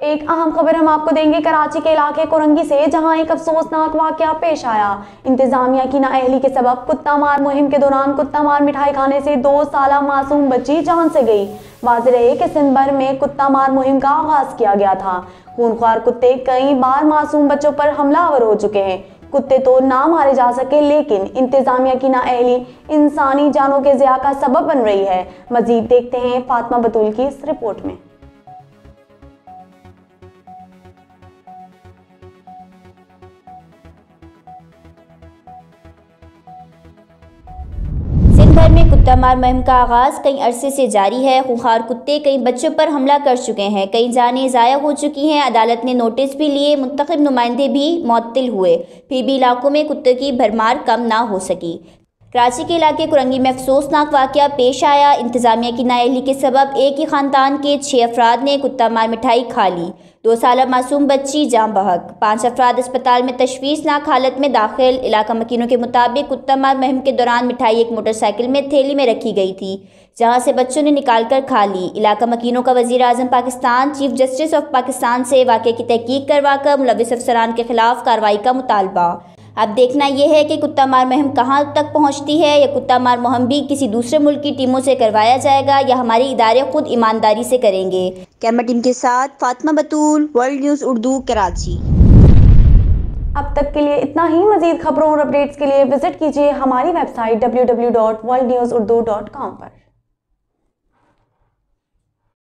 एक अहम खबर हम आपको देंगे कराची के इलाके कोरंगी से, जहां एक अफसोसनाक वाकया पेश आया। इंतजामिया की नाअहली के सबब कुत्ता मार मुहिम के दौरान कुत्ता मार मिठाई खाने से 2 साला मासूम बच्ची जान से गई। वाज़ेह रहे कि सिंध भर में कुत्ता मार मुहिम का आगाज किया गया था। खूनख्वार कुत्ते कई बार मासूम बच्चों पर हमलावर हो चुके हैं। कुत्ते तो ना मारे जा सके, लेकिन इंतजामिया की नाअहली इंसानी जानों के ज़िया का सबब बन रही है। मजीद देखते हैं फातिमा बतूल की इस रिपोर्ट में। सिंध भर में कुत्ता मार मुहिम का आगाज कई अरसे से जारी है। खूंखार कुत्ते कई बच्चों पर हमला कर चुके हैं, कई जानें ज़ाया हो चुकी हैं। अदालत ने नोटिस भी लिए, मुंतखब नुमाइंदे भी मुअत्तल हुए, फिर भी इलाकों में कुत्ते की भरमार कम ना हो सकी। कराची के इलाके कुरंगी में अफसोसनाक वाकया पेश आया। इंतजामिया की नाअहली के सबब एक ही खानदान के 6 अफराद ने कुत्ता मार मिठाई खा ली। 2 साला मासूम बच्ची जान बहक। 5 अफराद अस्पताल में तशवीशनाक हालत में दाखिल। इलाका मकीनों के मुताबिक कुत्ता मार मुहिम के दौरान मिठाई एक मोटरसाइकिल में थैली में रखी गई थी, जहां से बच्चों ने निकाल कर खा ली। इलाका मकीनों का वज़ीर आज़म Pakistan, chief justice of Pakistan से वाक़े की तहकीक करवाकर मुलव्विस अफसरान के खिलाफ कार्रवाई का मुतालबा। अब देखना यह है कि कुत्ता मार मुहिम कहां तक पहुंचती है, या कुत्ता मार मुहिम भी किसी दूसरे मुल्क की टीमों से करवाया जाएगा, या हमारे इदारे खुद ईमानदारी से करेंगे। कैमरा टीम के साथ फातिमा बतूल, वर्ल्ड न्यूज़ उर्दू, कराची। अब तक के लिए इतना ही। मजीद खबरों और अपडेट्स के लिए विजिट कीजिए हमारी वेबसाइट www.worldnewsurdu.com पर।